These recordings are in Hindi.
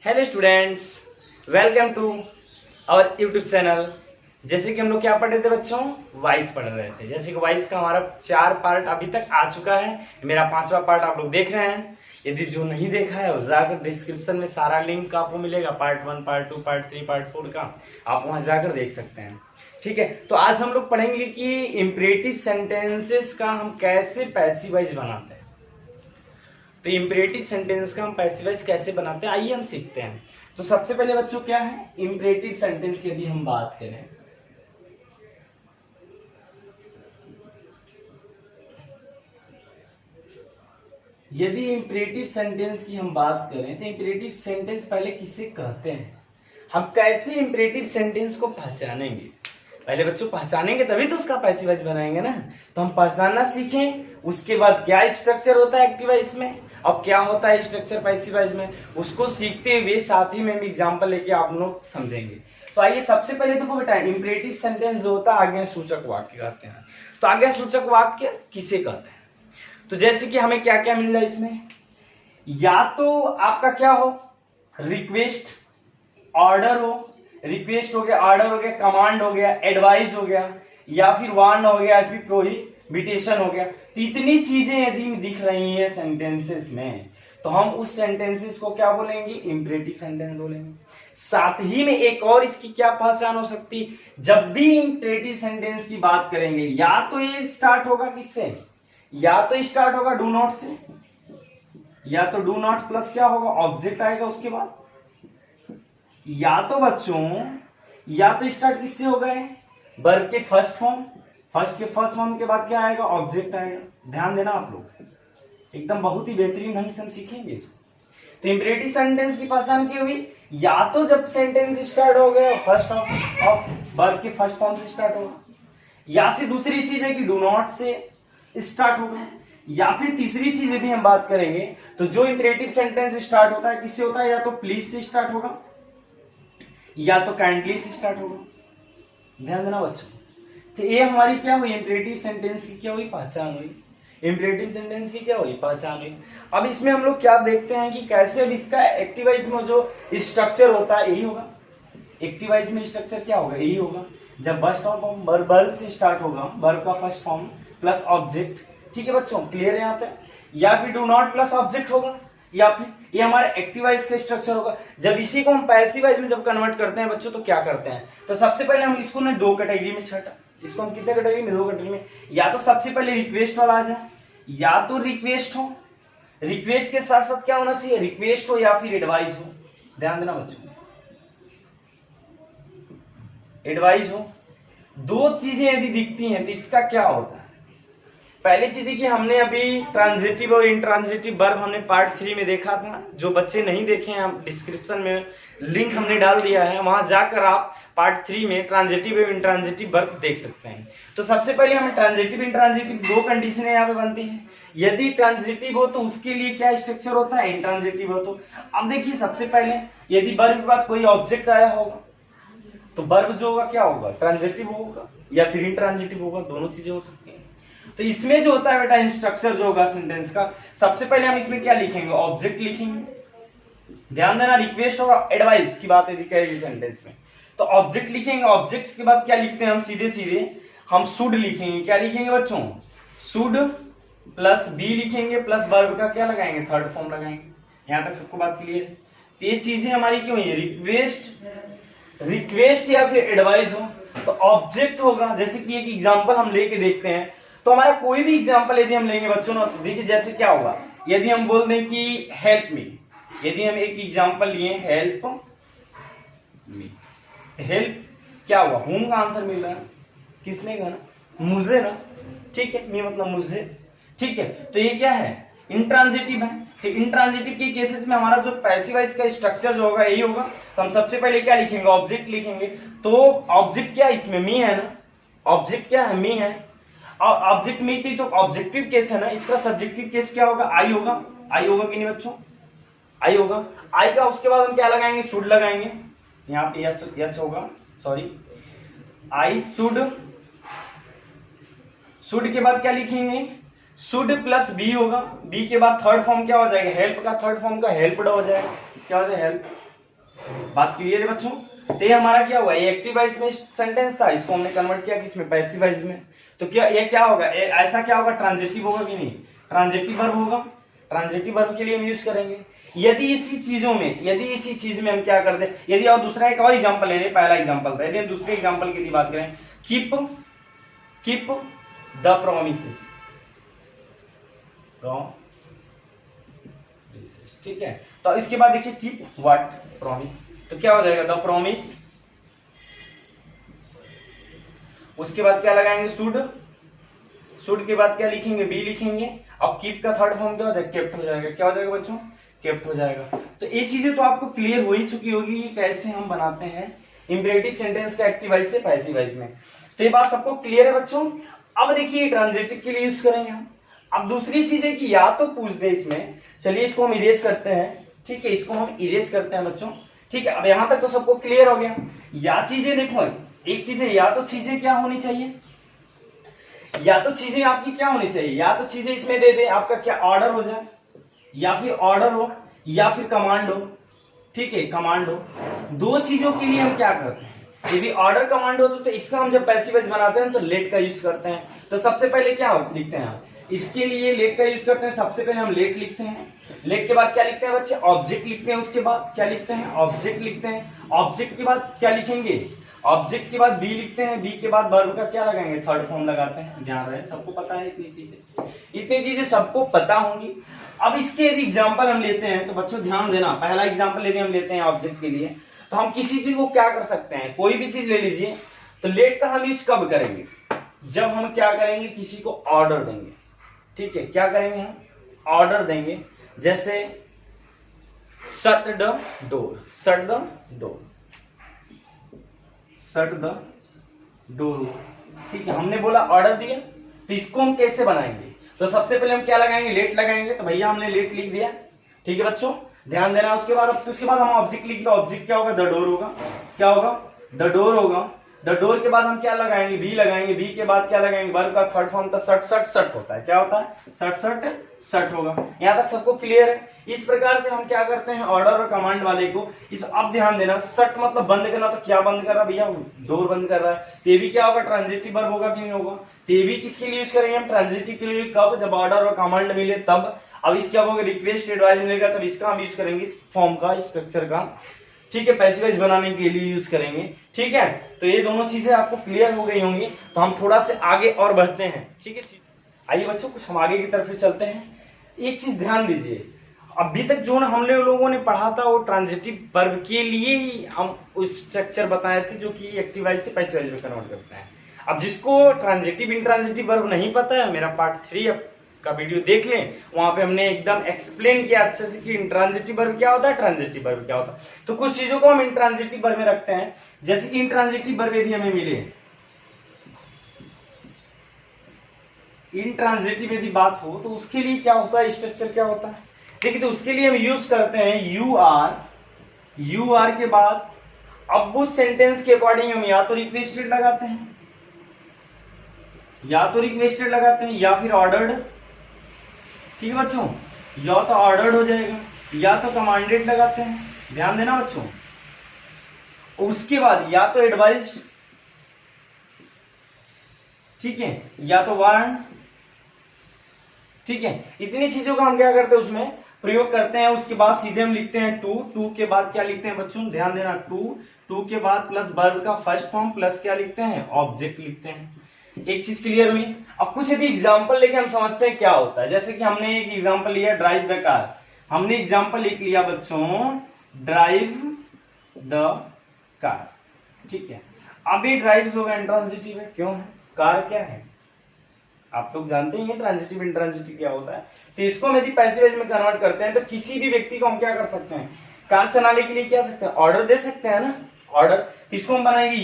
Hello students, welcome to our YouTube channel. जैसे कि हम लोग क्या पढ़ रहे थे बच्चों, वॉइस पढ़ रहे थे। जैसे कि वॉइस का हमारा 4 पार्ट अभी तक आ चुका है, मेरा 5वां पार्ट आप लोग देख रहे हैं। यदि जो नहीं देखा है उस जाकर डिस्क्रिप्शन में सारा लिंक आपको मिलेगा, पार्ट 1, पार्ट 2, पार्ट 3, पार्ट 4 का, आप वहां जाकर देख सकते हैं। ठीक है, तो आज हम लोग पढ़ेंगे कि इंपरेटिव सेंटेंसेस का हम कैसे पैसिव वॉइस बनाते हैं। तो इंपरेटिव सेंटेंस का हम पैसिव वॉइस कैसे बनाते हैं, आइए हम सीखते हैं। तो सबसे पहले बच्चों क्या है इंपरेटिव सेंटेंस की यदि हम बात करें, यदि इंपरेटिव सेंटेंस की हम बात करें तो इंपरेटिव सेंटेंस पहले किसे कहते हैं, हम कैसे इंपरेटिव सेंटेंस को पहचानेंगे। पहले बच्चों पहचानेंगे तभी तो उसका पैसिव वॉइस बनाएंगे ना। तो हम पहचानना सीखें, उसके बाद क्या स्ट्रक्चर होता है एक्टिव वॉइस में और क्या होता है स्ट्रक्चर पैसिव वॉइस में, उसको सीखते हुए साथ ही में भी एग्जांपल लेके आप लोग समझेंगे। तो आइए सबसे पहले देखो बेटा, इंपरेटिव सेंटेंस जो होता है आज्ञा सूचक वाक्य कहते हैं। तो आज्ञा सूचक वाक्य किसे कहते हैं, तो जैसे कि हमें क्या क्या मिल रहा है इसमें, या तो आपका क्या हो रिक्वेस्ट, ऑर्डर हो, रिक्वेस्ट हो गया, ऑर्डर हो गया, कमांड हो गया, एडवाइस हो गया, या फिर वार्न हो गया, फिर प्रोहिबिटेशन हो गया। तो इतनी चीजें यदि दिख रही हैं सेंटेंसेस में तो हम उस सेंटेंसेस को क्या बोलेंगे, इंपरेटिव सेंटेंस बोलेंगे। साथ ही में एक और इसकी क्या पहचान हो सकती, जब भी इंपरेटिव सेंटेंस की बात करेंगे या तो ये स्टार्ट होगा किससे, या तो स्टार्ट होगा डू नॉट से, या तो डू नॉट प्लस क्या होगा ऑब्जेक्ट आएगा उसके बाद, या तो बच्चों या तो स्टार्ट किससे हो गए वर्ब के फर्स्ट फॉर्म, फर्स्ट फॉर्म के बाद क्या आएगा ऑब्जेक्ट आएगा। ध्यान देना आप लोग, एकदम बहुत ही बेहतरीन ढंग से हम सीखेंगे इसको। तो इंपरेटिव सेंटेंस की पहचान की हुई, या तो जब सेंटेंस स्टार्ट हो गया फर्स्ट ऑफ वर्ब के फर्स्ट फॉर्म से स्टार्ट होगा, या फिर दूसरी चीज है कि डू नॉट से स्टार्ट होगा, या फिर तीसरी चीज यदि हम बात करेंगे तो जो इंपरेटिव सेंटेंस स्टार्ट होता है किससे होता है, या तो प्लीज से स्टार्ट होगा या तो काइंडली से स्टार्ट होगा। ध्यान देना बच्चों। तो ये हमारी क्या हुई इंपरेटिव सेंटेंस की क्या हुई पहचान हुई, इंपरेटिव सेंटेंस की क्या हुई पहचान हुई। अब इसमें हम लोग क्या देखते हैं कि कैसे अब इसका एक्टिव वॉइस में जो स्ट्रक्चर होता है यही होगा। एक्टिव वॉइस में स्ट्रक्चर क्या होगा, यही होगा। जब फर्स्ट फॉर्म वर्ब से स्टार्ट होगा, वर्ब का फर्स्ट फॉर्म प्लस ऑब्जेक्ट, ठीक है बच्चों क्लियर है यहाँ पे, या फिर डू नॉट प्लस ऑब्जेक्ट होगा, या फिर ये हमारा एक्टिव वॉइस का स्ट्रक्चर होगा। जब इसी को हम पैसिव वॉइस में जब कन्वर्ट करते हैं बच्चों तो क्या करते हैं, तो सबसे पहले हम इसको ना दो कैटेगरी में छाटा, इसको हम कितने कैटेगरी में, दो कैटेगरी में। या तो सबसे पहले रिक्वेस्ट वाला आ जाए, या तो रिक्वेस्ट हो, रिक्वेस्ट के साथ साथ क्या होना चाहिए रिक्वेस्ट हो या फिर एडवाइस हो। ध्यान देना बच्चों, एडवाइस हो, दो चीजें यदि दिखती हैं तो इसका क्या होता है। पहली चीज है कि हमने अभी ट्रांजिटिव और इंट्रांजिटिव वर्ब हमने पार्ट 3 में देखा था। जो बच्चे नहीं देखे हैं डिस्क्रिप्शन में लिंक हमने डाल दिया है, वहां जाकर आप पार्ट 3 में ट्रांजिटिव और इंट्रांजिटिव वर्ब देख सकते हैं। तो सबसे पहले हमें ट्रांजिटिव इंट्रांजिटिव दो कंडीशनें यहाँ पे बनती है। यदि ट्रांजिटिव हो तो उसके लिए क्या स्ट्रक्चर होता है, इंट्रांजिटिव हो तो। अब देखिए सबसे पहले यदि वर्ब के बाद कोई ऑब्जेक्ट आया होगा तो वर्ब जो होगा क्या होगा, ट्रांजिटिव होगा या फिर इंट्रांजिटिव होगा, दोनों चीजें हो सकती हैं। तो इसमें जो होता है बेटा स्ट्रक्चर जो होगा सेंटेंस का, सबसे पहले हम इसमें क्या लिखेंगे, ऑब्जेक्ट लिखेंगे। ध्यान देना, रिक्वेस्ट और एडवाइस की बात यदि करेगी सेंटेंस में तो ऑब्जेक्ट लिखेंगे। ऑब्जेक्ट के बाद क्या लिखते हैं हम, सीधे सीधे हम शुड लिखेंगे। क्या लिखेंगे बच्चों, शुड प्लस बी लिखेंगे प्लस वर्ब का क्या लगाएंगे, थर्ड फॉर्म लगाएंगे। यहां तक सबको बात क्लियर है। तो ये चीजें हमारी क्यों है, रिक्वेस्ट या फिर एडवाइस हो तो ऑब्जेक्ट होगा। जैसे कि एक एग्जांपल हम लेके देखते हैं, तो हमारा कोई भी एग्जांपल यदि हम लेंगे बच्चों ना, देखिए जैसे क्या होगा, यदि हम बोल दें कि हेल्प मी, यदि हम एक एग्जांपल लिए हेल्प मी, हेल्प क्या हुआ, होम का आंसर मिल रहा है, किसने कहा ना, मुझे ना, ठीक है, मी मतलब मुझे, ठीक है। तो ये क्या है, इंट्रांजिटिव है। तो इंट्रांजिटिव के केसेस में हमारा जो पैसिव वॉइस का स्ट्रक्चर जो होगा यही होगा। तो हम सबसे पहले क्या लिखेंगे, ऑब्जेक्ट लिखेंगे। तो ऑब्जेक्ट क्या इसमें, मी है ना, ऑब्जेक्ट क्या है, मी है। ऑब्जेक्ट में थी तो ऑब्जेक्टिव केस है ना, इसका सब्जेक्टिव केस क्या होगा, आई होगा। आई होगा कि नहीं बच्चों, आई होगा। आई का उसके बाद हम क्या लगाएंगे, शुड लगाएंगे। यहाँ पे यस होगा, सॉरी, आई शुड, शुड के बाद क्या लिखेंगे, शुड प्लस बी होगा। बी के बाद थर्ड फॉर्म क्या हो जाएगा, हेल्प का थर्ड फॉर्म का हेल्प्ड हो जाएगा। क्या हो जाएगा, हेल्प। बात क्लियर है बच्चों? तो ये हमारा क्या हुआ, ये एक्टिव वॉइस में सेंटेंस था, इसको हमने कन्वर्ट किया किसमें, पैसिव वॉइस में। तो क्या ये क्या होगा, ऐसा क्या होगा, ट्रांजिटिव होगा कि नहीं, ट्रांजिटिव वर्ब होगा। ट्रांजिटिव वर्ब के लिए हम यूज करेंगे यदि इसी चीज में हम क्या कर दे, यदि और दूसरा एक और एग्जांपल ले, पहला एग्जांपल था, यदि हम दूसरे एग्जांपल की बात करें, कीप द प्रोमिसेस, ठीक है। तो इसके बाद देखिए कीप व्हाट, प्रॉमिस, तो क्या हो जाएगा, द प्रॉमिस। उसके बाद क्या लगाएंगे, शुड के बाद क्या लिखेंगे, बी लिखेंगे, और कीप का थर्ड फॉर्म क्या हो जाएगा, केप्ट हो जाएगा। क्या हो जाएगा बच्चों, केप्ट हो जाएगा। तो ये चीजें तो आपको क्लियर हो ही चुकी होगी कि कैसे हम बनाते हैं इंपेरेटिव सेंटेंस का एक्टिव वॉइस से पैसिव वॉइस में। तो ये बात सबको क्लियर है बच्चों। अब देखिए ट्रांजिटिव के लिए यूज करेंगे हम। अब दूसरी चीज है कि या तो पूछ दे इसमें, चलिए इसको हम इरेज करते हैं, ठीक है, इसको हम इरेज करते हैं बच्चों, ठीक है। अब यहां तक तो सबको क्लियर हो गया। या चीजें देखो, एक चीज है, या तो चीजें क्या होनी चाहिए, या तो चीजें आपकी क्या होनी चाहिए, या तो चीजें इसमें दे दे, आपका क्या ऑर्डर हो जाए, या फिर ऑर्डर हो, या फिर कमांड हो, ठीक है, कमांड हो। दो चीजों के लिए हम क्या करते हैं, यदि ऑर्डर कमांड हो तो इसका हम जब पैसिव वॉइस बनाते हैं तो लेट का यूज करते हैं। तो सबसे पहले क्या लिखते हैं हम, इसके लिए लेट का यूज करते हैं। सबसे पहले हम लेट लिखते हैं, लेट के बाद क्या लिखते हैं बच्चे, ऑब्जेक्ट लिखते हैं। उसके बाद क्या लिखते हैं, ऑब्जेक्ट लिखते हैं। ऑब्जेक्ट के बाद क्या लिखेंगे, ऑब्जेक्ट के बाद बी लिखते हैं, बी के बाद वर्ब का क्या लगाएंगे, थर्ड फॉर्म लगाते हैं। ध्यान रहे, सबको पता है इतनी चीजें सबको पता होंगी। अब इसके यदि एग्जाम्पल हम लेते हैं तो बच्चों ध्यान देना, पहला एग्जाम्पल यदि हम लेते हैं ऑब्जेक्ट के लिए, तो हम किसी चीज को क्या कर सकते हैं, कोई भी चीज ले लीजिए। तो लेट का हम यूज कब करेंगे, जब हम क्या करेंगे, किसी को ऑर्डर देंगे, ठीक है। क्या करेंगे हम, ऑर्डर देंगे। जैसे shut the door, shut the door, shut the door, ठीक है, हमने बोला ऑर्डर दिया। तो इसको हम कैसे बनाएंगे, तो सबसे पहले हम क्या लगाएंगे, लेट लगाएंगे। तो भैया हमने लेट लिख दिया, ठीक है बच्चों, ध्यान देना। उसके बाद हम ऑब्जेक्ट लिख, ऑब्जेक्ट क्या होगा, द डोर होगा। क्या होगा, द डोर होगा। द डोर के बाद हम क्या लगाएंगे, बी लगाएंगे। बी के बाद क्या लगाएंगे, वर्ब का थर्ड फॉर्म था शट, शट शट होता है। क्या होता है, शट शट शट होगा। यहाँ तक सबको क्लियर है। इस प्रकार से हम क्या करते हैं, ऑर्डर और कमांड वाले को इस, अब ध्यान देना, शट मतलब बंद करना। तो क्या बंद कर रहा है भैया, डोर बंद कर रहा है। ये भी क्या होगा, ट्रांजिटिव वर्ब होगा कि नहीं होगा। तो ये भी किसके लिए यूज करेंगे हम, ट्रांजिटिव के लिए। कब, जब ऑर्डर और कमांड मिले तब। अब इस क्या होगा, रिक्वेस्ट एडवाइस मिलेगा तब इसका हम यूज करेंगे, इस फॉर्म का, इस स्ट्रक्चर का, ठीक है, पैसिव वॉइस बनाने के लिए यूज करेंगे, ठीक है। तो ये दोनों चीजें आपको क्लियर हो गई होंगी। तो हम थोड़ा से आगे और बढ़ते हैं, ठीक है। आइए बच्चों, कुछ हम आगे की तरफ चलते हैं। एक चीज ध्यान दीजिए, अभी तक जो हम लोगों ने पढ़ा था वो ट्रांजिटिव वर्ब के लिए ही हम उस स्ट्रक्चर बताए थे जो कि एक्टिव वॉइस से पैसिव वॉइस में कन्वर्ट करते हैं। अब जिसको ट्रांजिटिव इंट्रांजिटिव वर्ब नहीं पता है, मेरा पार्ट 3 का वीडियो देख लें, वहां पे हमने एकदम एक्सप्लेन किया अच्छे से कि इंट्रांजिटिव वर्ब क्या होता है, ट्रांजिटिव वर्ब क्या होता है। तो कुछ चीजों को हम इंट्रांजिटिव वर्ब में रखते हैं। जैसे कि इंट्रांजिटिव वर्ब यदि हमें मिले, इंट्रांजिटिव यदि बात हो तो उसके लिए क्या होता है, स्ट्रक्चर क्या होता है, देखिए। तो उसके लिए हम यूज करते हैं यू आर के बाद अब उस सेंटेंस के अकॉर्डिंग हम या तो रिक्वेस्टेड लगाते हैं, या फिर ऑर्डर्ड, ठीक है बच्चों, या तो ऑर्डर्ड हो जाएगा, या तो कमांडेड लगाते हैं। ध्यान देना बच्चों। उसके बाद या तो एडवाइज्ड, ठीक है, या तो वार्न, ठीक है। इतनी चीजों का हम क्या करते हैं, उसमें प्रयोग करते हैं। उसके बाद सीधे हम लिखते हैं टू के बाद क्या लिखते हैं बच्चों, ध्यान देना, टू के बाद प्लस वर्ब का फर्स्ट फॉर्म प्लस क्या लिखते हैं, ऑब्जेक्ट लिखते हैं। एक चीज क्लियर हुई। अब कुछ यदि एग्जांपल लेके हम समझते हैं क्या होता है। जैसे कि हमने एक एग्जांपल लिया, ड्राइव द कार, हमने एग्जांपल लिख लिया बच्चों, ड्राइव द कार, ठीक है। अब ये ड्राइव होगा इंट्रांजिटिव है, क्यों है, कार क्या है, आप लोग जानते ही हैं ट्रांजिटिव इंट्रांजिटिव क्या होता है। तो इसको हम यदि पैसिव वॉइस में कन्वर्ट करते हैं तो किसी भी व्यक्ति को हम क्या कर सकते हैं, कार चलाने के लिए क्या सकते हैं, ऑर्डर दे सकते हैं ना, ऑर्डर। इसको हम बनाएंगे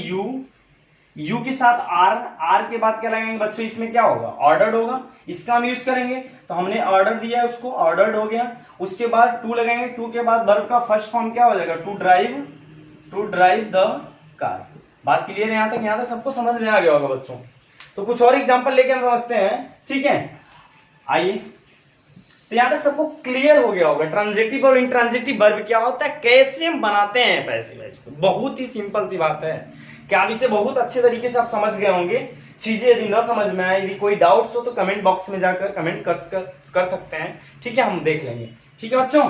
यू के साथ आर के बाद क्या लगाएंगे बच्चों, इसमें क्या होगा, ऑर्डर्ड होगा। इसका हम यूज करेंगे। तो हमने ऑर्डर दिया है, उसको ऑर्डर्ड हो गया। उसके बाद टू लगाएंगे, टू के बाद वर्ब का फर्स्ट फॉर्म क्या हो जाएगा, टू ड्राइव द कार। बात क्लियर है यहाँ तक सबको समझ में आ गया होगा बच्चों। तो कुछ और एग्जांपल लेके हम समझते हैं, ठीक है। आइए तो यहाँ तक सबको क्लियर हो गया होगा ट्रांजिटिव और इंट्रांजिटिव वर्ब क्या होता है, कैसे हम बनाते हैं पैसिव वॉइस को। बहुत ही सिंपल सी बात है कि आप इसे बहुत अच्छे तरीके से आप समझ गए होंगे। चीजें यदि न समझ में आए, यदि कोई डाउट्स हो तो कमेंट बॉक्स में जाकर कमेंट कर सकते हैं, ठीक है, हम देख लेंगे। ठीक है बच्चों,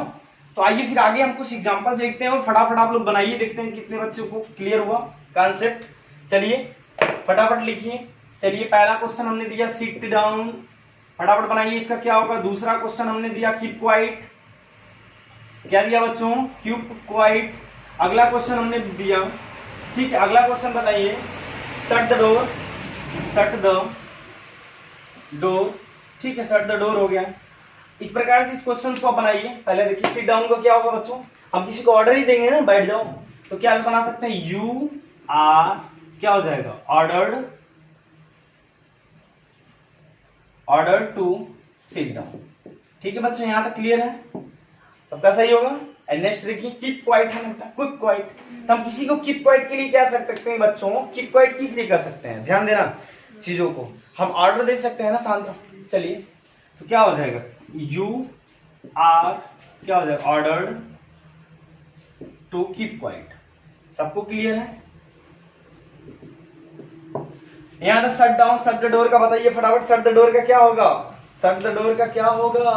तो आइए फिर आगे हम कुछ एग्जांपल देखते हैं और फटाफट आप लोग बनाइए, देखते हैं कितने बच्चों को क्लियर हुआ कॉन्सेप्ट। चलिए फटाफट लिखिए। चलिए पहला क्वेश्चन हमने दिया सिट डाउन, फटाफट बनाइए, इसका क्या होगा। दूसरा क्वेश्चन हमने दिया कीप क्वाइट, क्या दिया बच्चों, कीप क्वाइट। अगला क्वेश्चन हमने दिया, ठीक है, अगला क्वेश्चन बताइए shut the door, shut the door, ठीक है, शट द डोर हो गया। इस प्रकार से इस क्वेश्चन को बनाइए। पहले देखिए सिट डाउन को क्या होगा बच्चों, हम किसी को ऑर्डर ही देंगे ना बैठ जाओ, तो क्या बना सकते हैं, यू आर, क्या हो जाएगा, ordered, order to sit down. ठीक है बच्चों, यहां तक क्लियर है, सबका सही होगा। एंड नेक्स्ट देखिए कीप क्वाइट है, क्विक क्वाइट। तो हम किसी को कीप क्वाइट के लिए क्या कर सकते हैं बच्चों, कीप क्वाइट किस लिए कर सकते हैं, ध्यान देना चीजों को, हम ऑर्डर दे सकते हैं ना शांत। चलिए तो क्या हो जाएगा, यू आर, क्या हो जाएगा, ऑर्डर्ड टू कीप क्वाइट। सबको क्लियर है। यहां तक shut down, shut the door का बताइए फटाफट, शट द डोर का क्या होगा, शट द डोर का क्या होगा,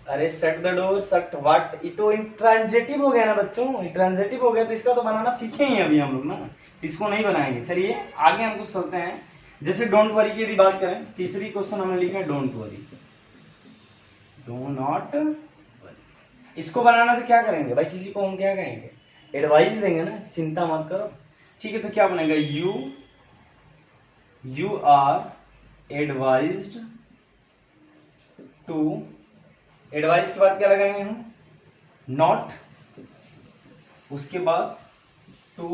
अरे shut the door, shut what, ये तो इंट्रांजिटिव हो गया ना बच्चों, इंट्रांजिटिव हो गया, तो इसका तो बनाना सीखे ही अभी हम लोग ना, इसको नहीं बनाएंगे। चलिए आगे हम कुछ चलते हैं। जैसे डोंट वरी की यदि बात करें, तीसरी क्वेश्चन हमने लिखा है don't worry, do not worry. इसको बनाना तो क्या करेंगे भाई, किसी को हम क्या कहेंगे, एडवाइस देंगे ना, चिंता मत करो। ठीक है, तो क्या बनेगा, you are advised to, advice के बाद क्या लगाएंगे हम, नॉट, उसके बाद टू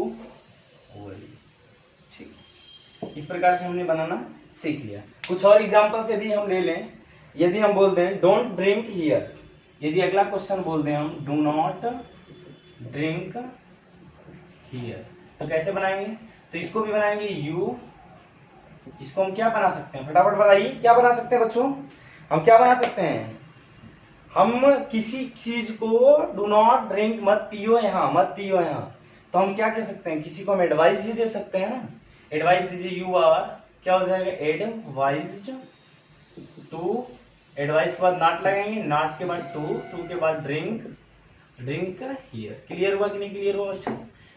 वरी। ठीक, इस प्रकार से हमने बनाना सीख लिया। कुछ और एग्जांपल्स यदि हम ले लें, यदि हम बोलते हैं डोंट ड्रिंक हियर, यदि अगला क्वेश्चन बोलते हैं हम डू नॉट ड्रिंक हियर, तो कैसे बनाएंगे, तो इसको भी बनाएंगे यू, इसको हम क्या बना सकते हैं, फटाफट बताइए क्या बना सकते हैं बच्चों, हम क्या बना सकते हैं, हम किसी चीज को डू नॉट ड्रिंक, मत पियो यहाँ, मत पियो यहाँ, तो हम क्या कह सकते हैं, किसी को हम एडवाइस भी दे सकते हैं ना, एडवाइस दीजिए, यू आर, क्या हो जाएगा, एडवाइज्ड टू, एडवाइस के बाद नॉट लगाएंगे, नॉट के बाद टू के बाद ड्रिंक, ड्रिंक हियर। क्लियर हुआ कि नहीं क्लियर हुआ बच्चों।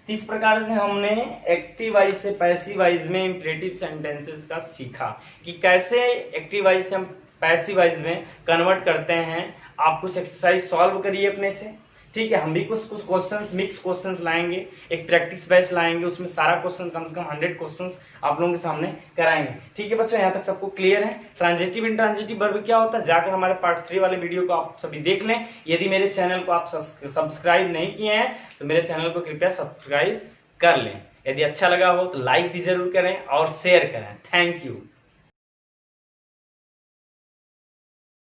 इस प्रकार से हमने एक्टिव वॉइस से पैसिव वॉइस में इंपरेटिव सेंटेंसेस का सीखा कि कैसे एक्टिव वॉइस से हम पैसिव वॉइस में कन्वर्ट करते हैं। आप कुछ एक्सरसाइज सॉल्व करिए अपने से, ठीक है, हम भी कुछ क्वेश्चंस, मिक्स क्वेश्चंस लाएंगे, एक प्रैक्टिस बैच लाएंगे, उसमें सारा क्वेश्चन कम से कम 100 क्वेश्चंस आप लोगों के सामने कराएंगे। ठीक है बच्चों, यहाँ तक सबको क्लियर है। ट्रांजिटिव इंट्रांजिटिव वर्ब क्या होता है, जाकर हमारे पार्ट 3 वाले वीडियो को आप सभी देख लें। यदि मेरे चैनल को आप सब्सक्राइब नहीं किए हैं तो मेरे चैनल को कृपया सब्सक्राइब कर लें। यदि अच्छा लगा हो तो लाइक भी जरूर करें और शेयर करें। Thank you.